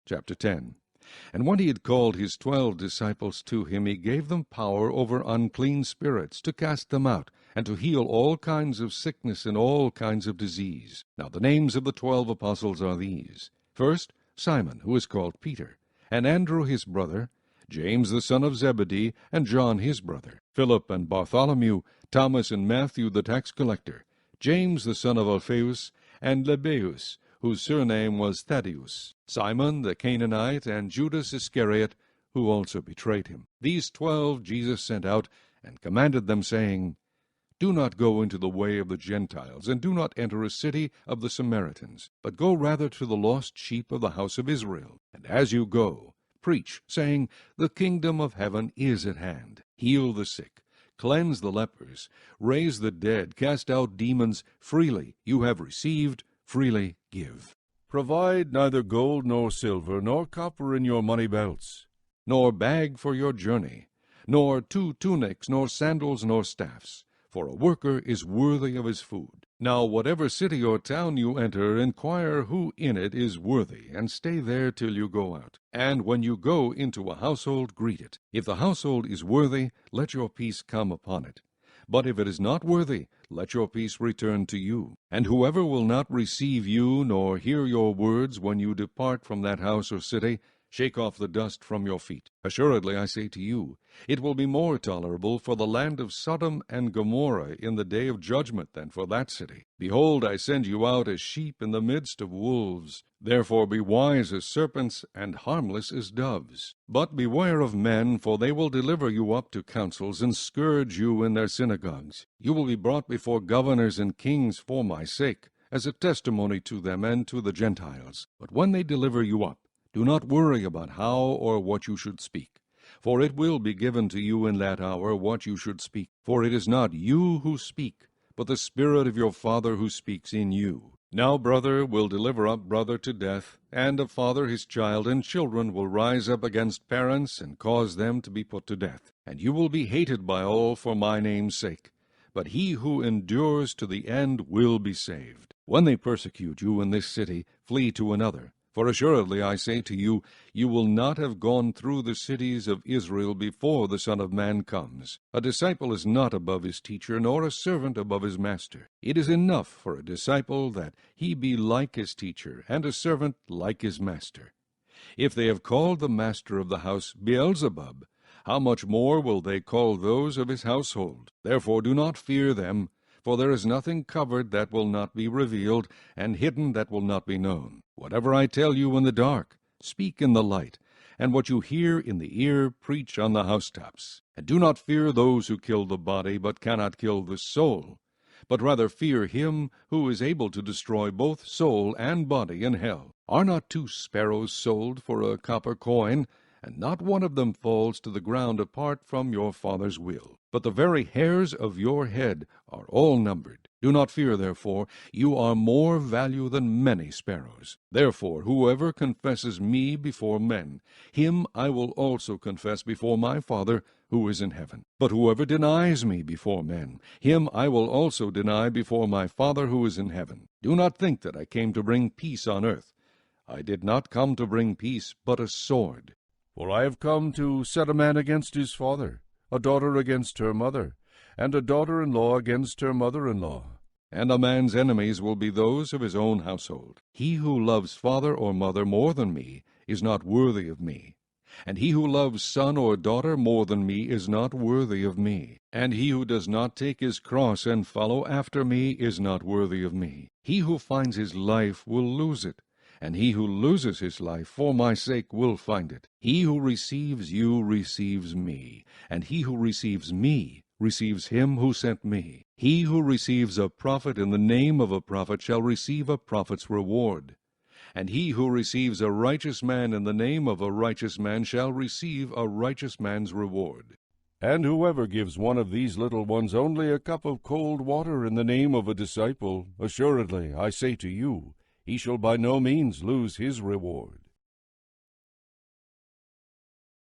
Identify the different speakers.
Speaker 1: Chapter 10. And when he had called his 12 disciples to him, he gave them power over unclean spirits, to cast them out, and to heal all kinds of sickness and all kinds of disease. Now the names of the 12 apostles are these: first, Simon, who is called Peter, and Andrew his brother, James the son of Zebedee, and John his brother, Philip and Bartholomew, Thomas and Matthew the tax collector, James the son of Alphaeus, and Lebbaeus, whose surname was Thaddeus, Simon the Canaanite, and Judas Iscariot, who also betrayed him. These 12 Jesus sent out, and commanded them, saying, Do not go into the way of the Gentiles, and do not enter a city of the Samaritans, but go rather to the lost sheep of the house of Israel. And as you go, preach, saying, The kingdom of heaven is at hand. Heal the sick, cleanse the lepers, raise the dead, cast out demons. Freely you have received, freely give.
Speaker 2: Provide neither gold nor silver nor copper in your money belts,
Speaker 1: Nor bag for your journey, nor 2 tunics, nor sandals, nor staffs. For a worker is worthy of his food. Now whatever city or town you enter, inquire who in it is worthy, and stay there till you go out. And when you go into a household, greet it. If the household is worthy, let your peace come upon it. But if it is not worthy, let your peace return to you. And whoever will not receive you, nor hear your words when you depart from that house or city, shake off the dust from your feet. Assuredly, I say to you, it will be more tolerable for the land of Sodom and Gomorrah in the day of judgment than for that city. Behold, I send you out as sheep in the midst of wolves. Therefore be wise as serpents, and harmless as doves. But beware of men, for they will deliver you up to councils, and scourge you in their synagogues. You will be brought before governors and kings for my sake, as a testimony to them and to the Gentiles. But when they deliver you up, do not worry about how or what you should speak, for it will be given to you in that hour what you should speak. For it is not you who speak, but the Spirit of your Father who speaks in you. Now brother will deliver up brother to death, and a father his child, and children will rise up against parents and cause them to be put to death. And you will be hated by all for my name's sake, but he who endures to the end will be saved. When they persecute you in this city, flee to another. For assuredly I say to you, you will not have gone through the cities of Israel before the Son of Man comes. A disciple is not above his teacher, nor a servant above his master. It is enough for a disciple that he be like his teacher, and a servant like his master. If they have called the master of the house Beelzebub, how much more will they call those of his household? Therefore do not fear them, for there is nothing covered that will not be revealed, and hidden that will not be known. Whatever I tell you in the dark, speak in the light, and what you hear in the ear, preach on the housetops. And do not fear those who kill the body, but cannot kill the soul, but rather fear him who is able to destroy both soul and body in hell. Are not 2 sparrows sold for a copper coin, and not one of them falls to the ground apart from your Father's will? But the very hairs of your head are all numbered. Do not fear, therefore, you are more value than many sparrows. Therefore, whoever confesses me before men, him I will also confess before my Father who is in heaven. But whoever denies me before men, him I will also deny before my Father who is in heaven. Do not think that I came to bring peace on earth. I did not come to bring peace, but a sword.
Speaker 2: For I have come to set a man against his father, a daughter against her mother, and a daughter-in-law against her mother-in-law.
Speaker 1: And a man's enemies will be those of his own household. He who loves father or mother more than me is not worthy of me. And he who loves son or daughter more than me is not worthy of me. And he who does not take his cross and follow after me is not worthy of me. He who finds his life will lose it, and he who loses his life for my sake will find it. He who receives you receives me, and he who receives me receives him who sent me. He who receives a prophet in the name of a prophet shall receive a prophet's reward. And he who receives a righteous man in the name of a righteous man shall receive a righteous man's reward.
Speaker 2: And whoever gives one of these little ones only a cup of cold water in the name of a disciple, assuredly, I say to you, he shall by no means lose his reward.